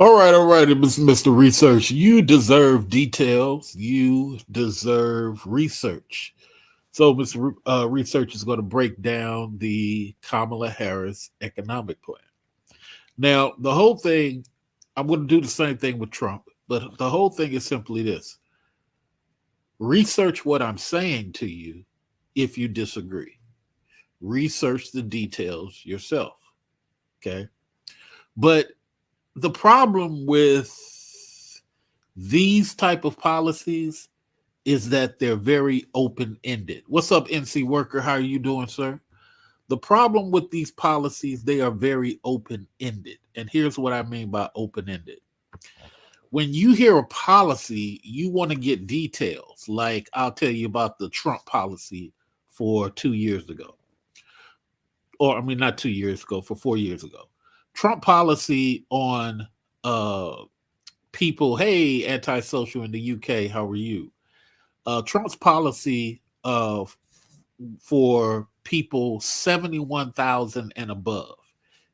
All right, Mr. Research. You deserve details. You deserve research. So, Mr. Research is going to break down the Kamala Harris economic plan. Now, the whole thing, I'm going to do the same thing with Trump, but the whole thing is simply this: research what I'm saying to you if you disagree. Research the details yourself. Okay. But the problem with these type of policies is that they're very open-ended. What's up, NC Worker? How are you doing, sir? The problem with these policies, they are very open-ended. And here's what I mean by open-ended. When you hear a policy, you want to get details. Like I'll tell you about the Trump policy for 2 years ago. Or I mean, not 2 years ago, for 4 years ago. Trump policy on people, hey, antisocial in the UK, how are you? Trump's policy for people 71,000 and above.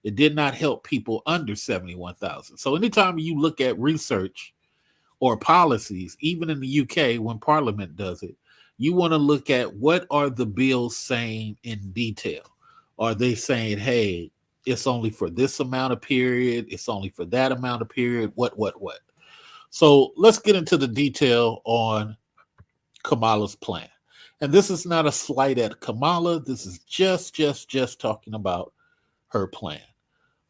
It did not help people under 71,000. So anytime you look at research or policies, even in the UK, when Parliament does it, you want to look at what are the bills saying in detail. Are they saying, hey, it's only for this amount of period, it's only for that amount of period, what? So let's get into the detail on Kamala's plan. And this is not a slight at Kamala. This is just talking about her plan.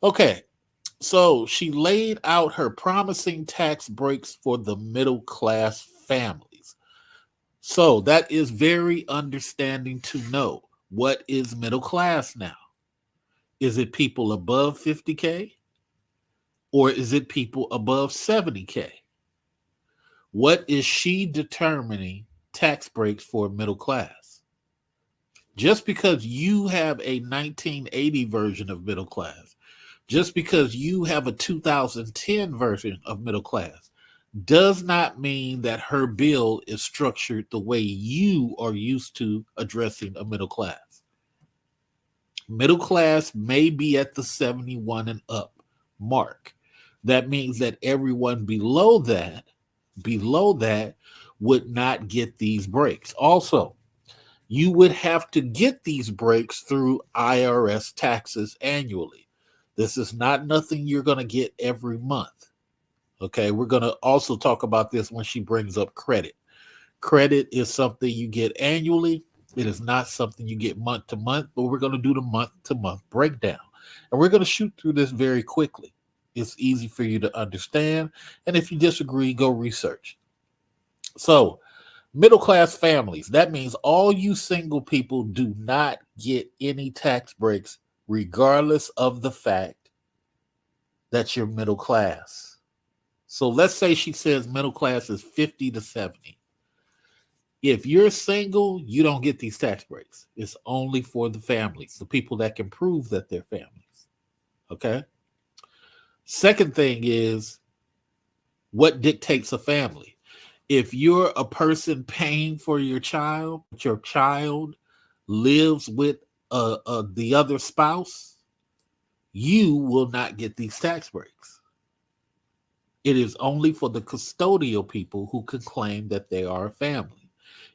Okay, so she laid out her promising tax breaks for the middle class families. So that is very understanding to know what is middle class now. Is it people above 50K or is it people above 70K? What is she determining tax breaks for middle class? Just because you have a 1980 version of middle class, just because you have a 2010 version of middle class, does not mean that her bill is structured the way you are used to addressing a middle class. Middle class may be at the 71 and up mark. That means that everyone below that would not get these breaks. Also, you would have to get these breaks through IRS taxes annually. This is not nothing you're going to get every month. Okay, we're going to also talk about this when she brings up credit. Credit is something you get annually. It is not something you get month to month, but we're going to do the month to month breakdown. And we're going to shoot through this very quickly. It's easy for you to understand. And if you disagree, go research. So, middle class families, that means all you single people do not get any tax breaks, regardless of the fact that you're middle class. So, let's say she says middle class is 50 to 70. If you're single, you don't get these tax breaks. It's only for the families, the people that can prove that they're families. Okay? Second thing is, what dictates a family? If you're a person paying for your child lives with the other spouse, you will not get these tax breaks. It is only for the custodial people who can claim that they are a family.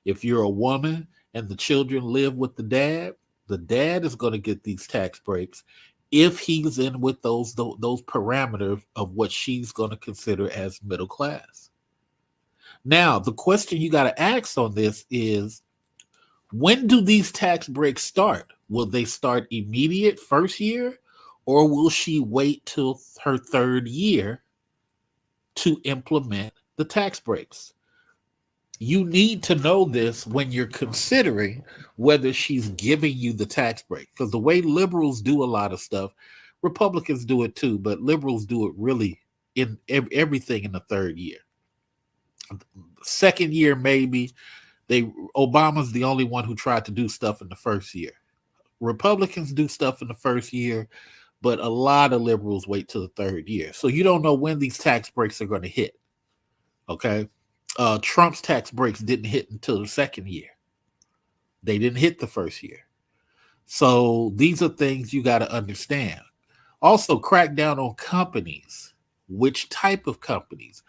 If you're a woman and the children live with the dad is going to get these tax breaks if he's in with those parameters of what she's going to consider as middle class. Now, the question you got to ask on this is, when do these tax breaks start? Will they start immediate first year, or will she wait till her third year to implement the tax breaks? You need to know this when you're considering whether she's giving you the tax break. Because the way liberals do a lot of stuff, Republicans do it too, but liberals do it really in everything in the third year. Second year, maybe. Obama's the only one who tried to do stuff in the first year. Republicans do stuff in the first year, but a lot of liberals wait till the third year. So you don't know when these tax breaks are going to hit. Okay? Trump's tax breaks didn't hit until the second year. They didn't hit the first year. So these are things you got to understand. Also, crack down on companies Which type of companies?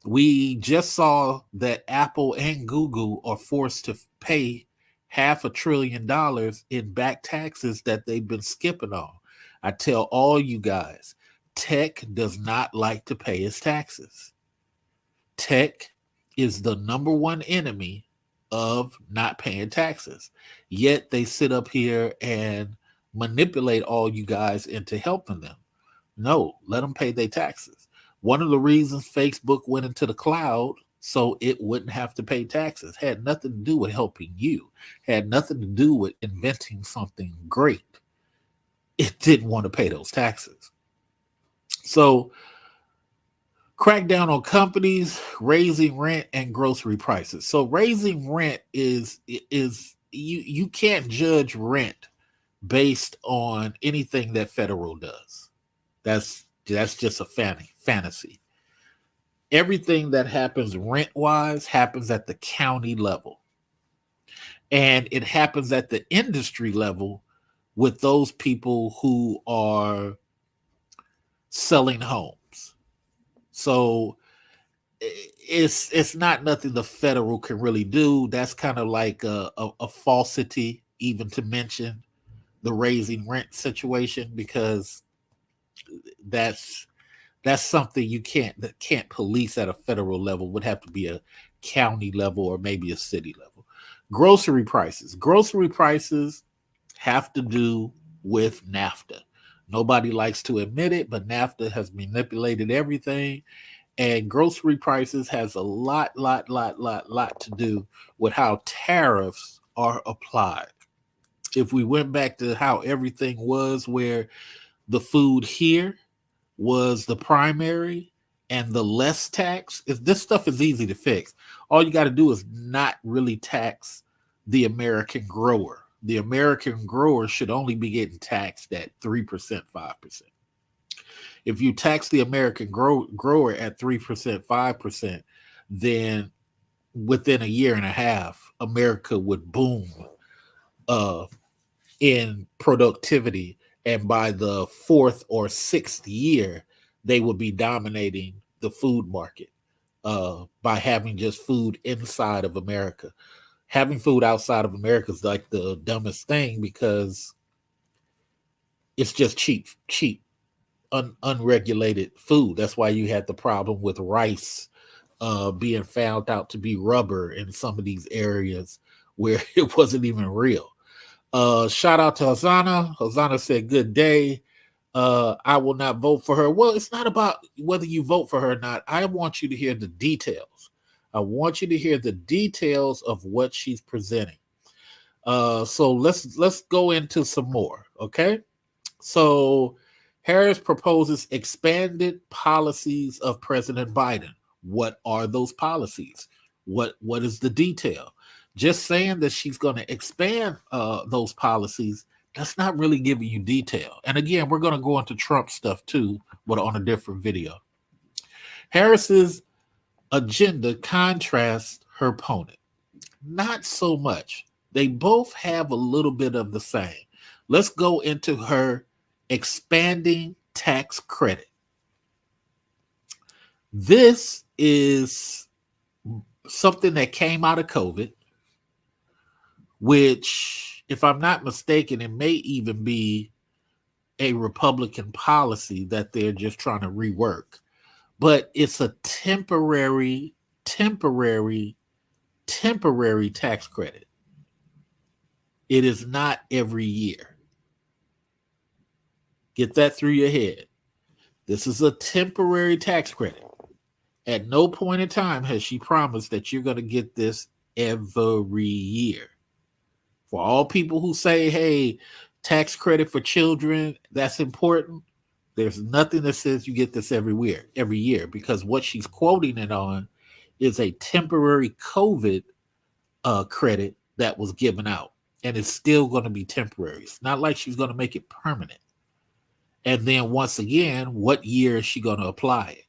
We just saw that Apple and Google are forced to pay $500 billion in back taxes that they've been skipping on. I tell all you guys, tech does not like to pay its taxes. Tech is the number one enemy of not paying taxes. Yet they sit up here and manipulate all you guys into helping them. No, let them pay their taxes. One of the reasons Facebook went into the cloud so it wouldn't have to pay taxes had nothing to do with helping you, had nothing to do with inventing something great. It didn't want to pay those taxes. So crack down on companies raising rent and grocery prices. So raising rent is you can't judge rent based on anything that federal does. That's just a fantasy. Everything that happens rent-wise happens at the county level. And it happens at the industry level with those people who are selling homes. So it's not nothing the federal can really do. That's kind of like a falsity even to mention the raising rent situation, because that's something you can't police at a federal level. Would have to be a county level or maybe a city level. Grocery prices have to do with NAFTA. Nobody likes to admit it, but NAFTA has manipulated everything, and grocery prices has a lot to do with how tariffs are applied. If we went back to how everything was, where the food here was the primary and the less tax, if this stuff is easy to fix. All you got to do is not really tax the American grower. The American grower should only be getting taxed at 3%, 5%. If you tax the American grower at 3%, 5%, then within a year and a half, America would boom in productivity. And by the fourth or sixth year, they would be dominating the food market by having just food inside of America. Having food outside of America is like the dumbest thing, because it's just cheap, unregulated food. That's why you had the problem with rice being found out to be rubber in some of these areas where it wasn't even real. Shout out to Hosanna. Hosanna said, good day. I will not vote for her. Well, it's not about whether you vote for her or not. I want you to hear the details. I want you to hear the details of what she's presenting. So let's go into some more, okay? So Harris proposes expanded policies of President Biden. What are those policies? What is the detail? Just saying that she's going to expand those policies, that's not really giving you detail. And again, we're going to go into Trump stuff too, but on a different video. Harris's agenda contrasts her opponent. Not so much. They both have a little bit of the same. Let's go into her expanding tax credit. This is something that came out of COVID, which, if I'm not mistaken, it may even be a Republican policy that they're just trying to rework. But it's a temporary tax credit. It is not every year. Get that through your head. This is a temporary tax credit. At no point in time has she promised that you're going to get this every year. For all people who say, hey, tax credit for children, that's important, there's nothing that says you get this every year, because what she's quoting it on is a temporary COVID credit that was given out, and it's still going to be temporary. It's not like she's going to make it permanent. And then once again, what year is she going to apply it?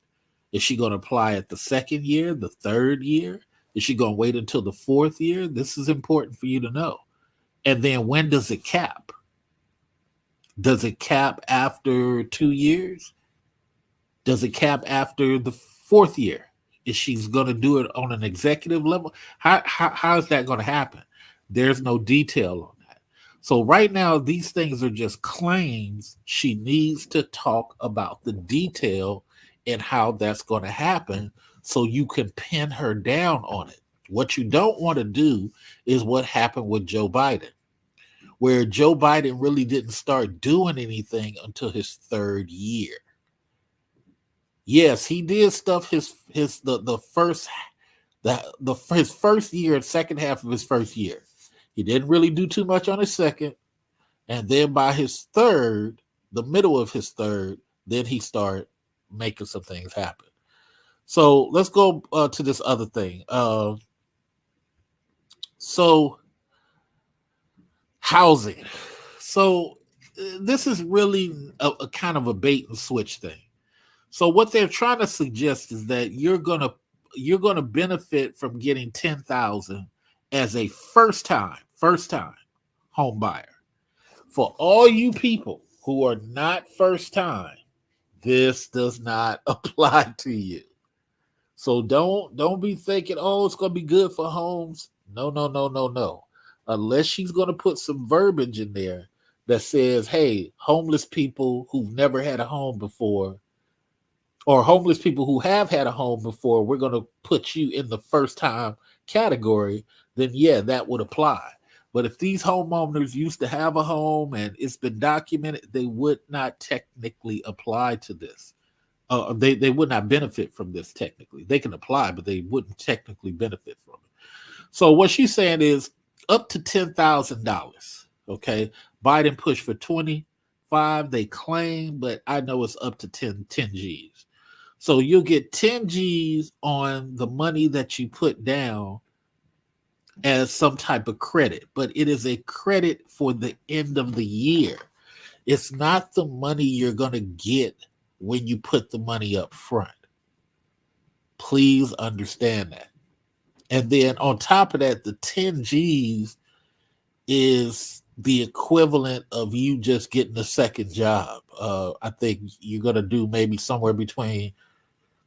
Is she going to apply it the second year, the third year? Is she going to wait until the fourth year? This is important for you to know. And then when does it cap? Does it cap after 2 years? Does it cap after the fourth year? Is she's going to do it on an executive level? How is that going to happen? There's no detail on that. So right now, these things are just claims. She needs to talk about the detail and how that's going to happen so you can pin her down on it. What you don't want to do is what happened with Joe Biden, where Joe Biden really didn't start doing anything until his third year. Yes, he did stuff the first his first year, second half of his first year. He didn't really do too much on his second, and then by his third, the middle of his third, then he started making some things happen. So let's go to this other thing. So housing. So this is really a kind of a bait and switch thing. So what they're trying to suggest is that you're gonna benefit from getting 10,000 as a first time home buyer. For all you people who are not first time, this does not apply to you. So don't be thinking, oh, it's gonna be good for homes. No. Unless she's gonna put some verbiage in there that says, hey, homeless people who've never had a home before, or homeless people who have had a home before, we're going to put you in the first time category, then yeah, that would apply. But if these homeowners used to have a home and it's been documented, they would not technically apply to this. They would not benefit from this technically. They can apply, but they wouldn't technically benefit from it. So what she's saying is up to $10,000. Okay. Biden pushed for 25, they claim, but I know it's up to 10 G's. So you'll get 10 G's on the money that you put down as some type of credit, but it is a credit for the end of the year. It's not the money you're going to get when you put the money up front. Please understand that. And then on top of that, the 10 G's is the equivalent of you just getting a second job. I think you're going to do maybe somewhere between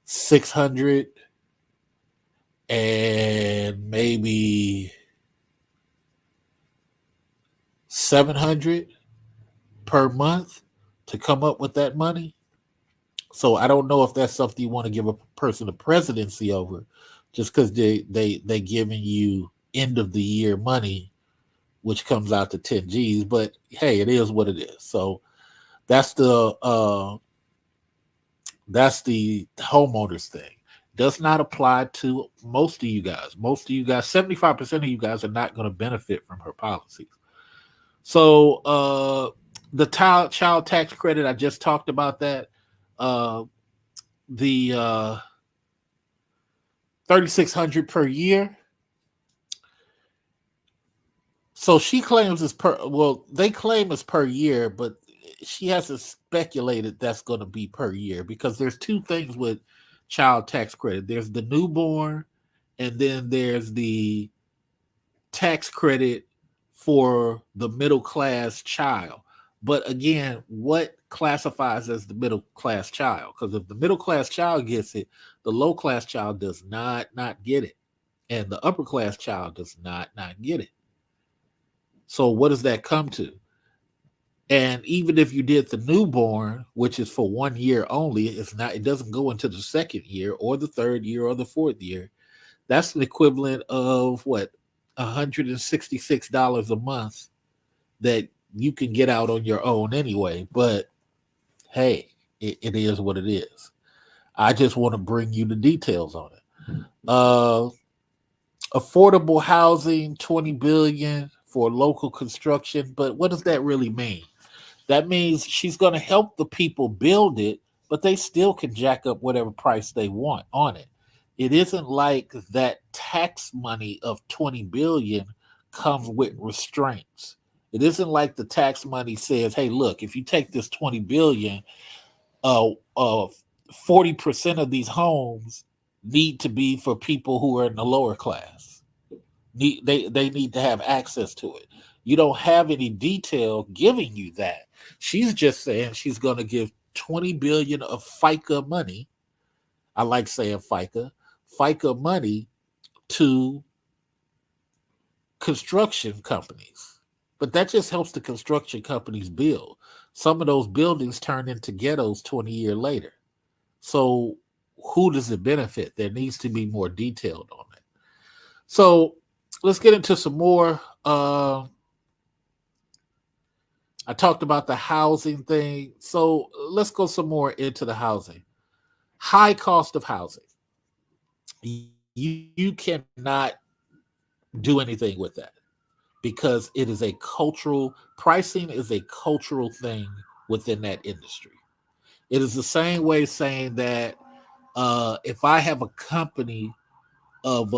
600 and maybe 700 per month to come up with that money. So I don't know if that's something you want to give a person a presidency over, just because they giving you end of the year money, which comes out to 10 G's. But hey, it is what it is. So that's the homeowners thing. Does not apply to most of you guys. Most of you guys, 75% of you guys are not going to benefit from her policies. So the child tax credit, I just talked about that. The $3,600 per year. So she claims it's they claim it's per year, but she hasn't speculated that's going to be per year, because there's two things with child tax credit. There's the newborn, and then there's the tax credit for the middle class child. But again, what classifies as the middle class child? Because if the middle class child gets it, the low class child does not get it, and the upper class child does not get it. So what does that come to? And even if you did the newborn, which is for 1 year only, it doesn't go into the second year or the third year or the fourth year. That's an equivalent of what, $166 a month that you can get out on your own anyway. But hey, it is what it is. I just want to bring you the details on it. Affordable housing, $20 billion for local construction. But what does that really mean? That means she's going to help the people build it, but they still can jack up whatever price they want on it. It isn't like that tax money of $20 billion comes with restraints. It isn't like the tax money says, hey, look, if you take this $20 billion, 40% of these homes need to be for people who are in the lower class. They need to have access to it. You don't have any detail giving you that. She's just saying she's going to give $20 billion of FICA money. I like saying FICA money to construction companies. But that just helps the construction companies build. Some of those buildings turn into ghettos 20 years later. So who does it benefit? There needs to be more detailed on it. So let's get into some more. I talked about the housing thing. So let's go some more into the housing. High cost of housing. You cannot do anything with that because it is a cultural, pricing is a cultural thing within that industry. It is the same way saying that if I have a company of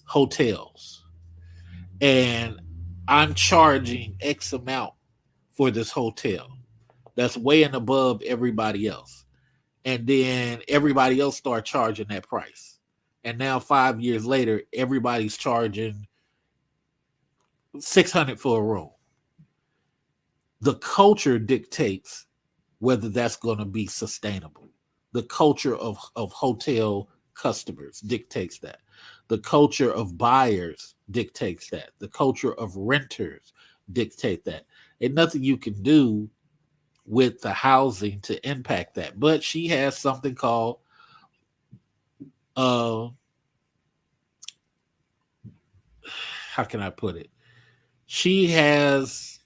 hotels and I'm charging X amount for this hotel, that's way and above everybody else. And then everybody else start charging that price. And now 5 years later, everybody's charging $600 for a room. The culture dictates whether that's going to be sustainable. The culture of hotel customers dictates that. The culture of buyers dictates that. The culture of renters dictate that. And nothing you can do with the housing to impact that. But she has something called how can I put it? She has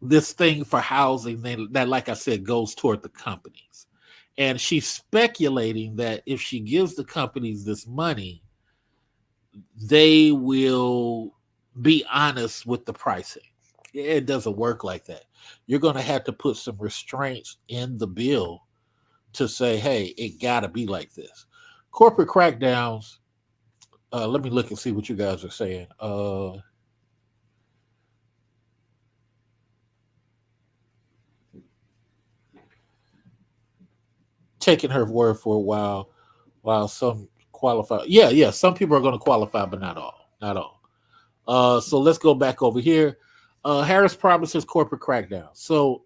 this thing for housing that, like I said, goes toward the companies. And she's speculating that if she gives the companies this money, they will be honest with the pricing. It doesn't work like that. You're going to have to put some restraints in the bill to say, hey, it got to be like this. Corporate crackdowns. Let me look and see what you guys are saying. Taking her word for a while some qualify. Yeah. Some people are going to qualify, but not all. So let's go back over here. Harris promises corporate crackdown. So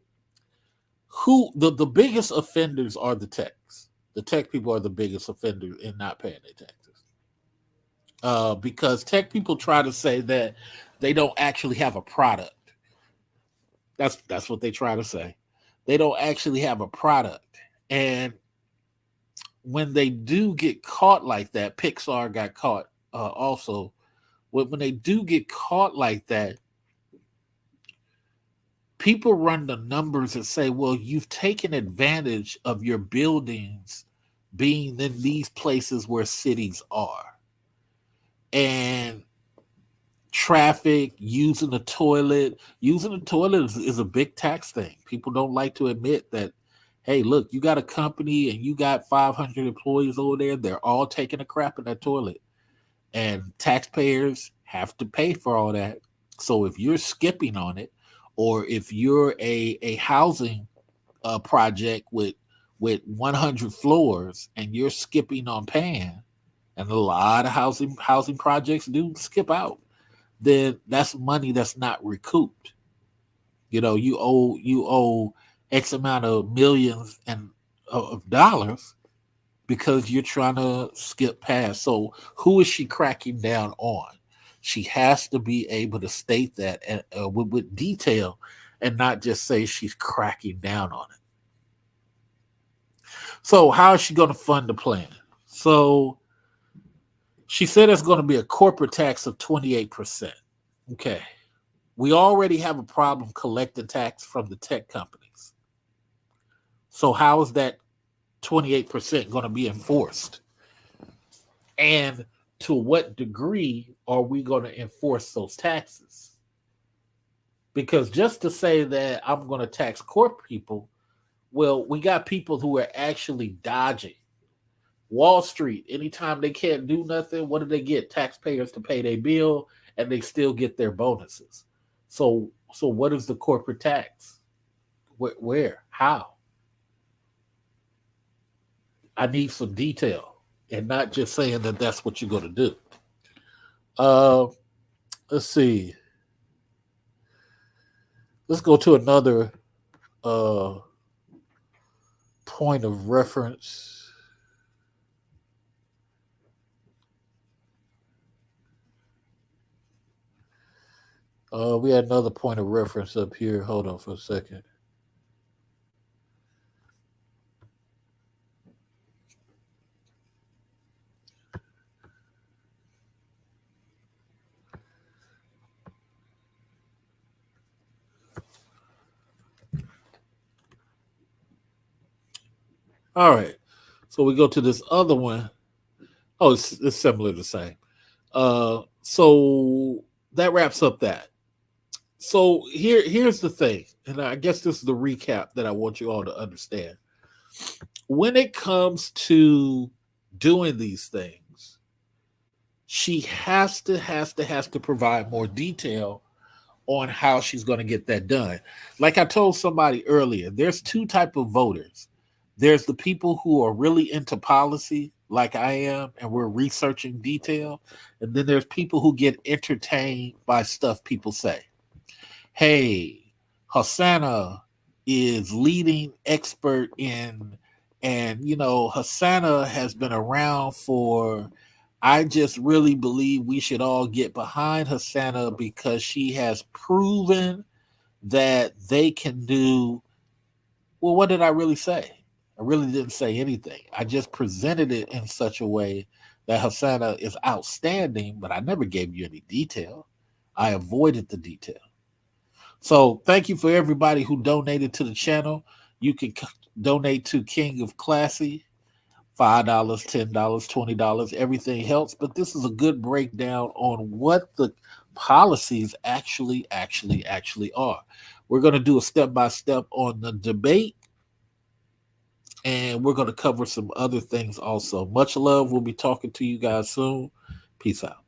who the biggest offenders are the techs. The tech people are the biggest offenders in not paying their taxes. Because tech people try to say that they don't actually have a product. That's what they try to say. They don't actually have a product. And when they do get caught like that, Pixar got caught also. When they do get caught like that, people run the numbers and say, well, you've taken advantage of your buildings being in these places where cities are. And traffic, using the toilet is a big tax thing. People don't like to admit that, hey, look, you got a company and you got 500 employees over there. They're all taking a crap in that toilet. And taxpayers have to pay for all that. So if you're skipping on it, or if you're a housing project with 100 floors and you're skipping on paying, and a lot of housing projects do skip out, then that's money that's not recouped. You know, you owe X amount of millions of dollars because you're trying to skip past. So who is she cracking down on? She has to be able to state that with detail and not just say she's cracking down on it. So how is she going to fund the plan? So she said it's going to be a corporate tax of 28%. Okay. We already have a problem collecting tax from the tech companies. So how is that 28% going to be enforced? And to what degree are we going to enforce those taxes? Because just to say that I'm going to tax corp people, well, we got people who are actually dodging. Wall Street, anytime they can't do nothing, what do they get? Taxpayers to pay their bill, and they still get their bonuses. So what is the corporate tax? Where? How? I need some detail, and not just saying that that's what you're going to do. Let's see. Let's go to another point of reference. We had another point of reference up here. Hold on for a second. All right. So we go to this other one. Oh, it's similar to the same. So that wraps up that. So here's the thing, and I guess this is the recap that I want you all to understand. When it comes to doing these things, she has to provide more detail on how she's going to get that done. Like I told somebody earlier, there's two type of voters. There's the people who are really into policy, like I am, and we're researching detail. And then there's people who get entertained by stuff people say. Hey, Hosanna is leading expert in, and Hosanna has been around for. I just really believe we should all get behind Hosanna because she has proven that they can do. Well, what did I really say? I really didn't say anything. I just presented it in such a way that Hosanna is outstanding, but I never gave you any detail. I avoided the detail. So thank you for everybody who donated to the channel. You can donate to King of Classy, $5, $10, $20. Everything helps. But this is a good breakdown on what the policies actually are. We're going to do a step-by-step on the debate. And we're going to cover some other things also. Much love. We'll be talking to you guys soon. Peace out.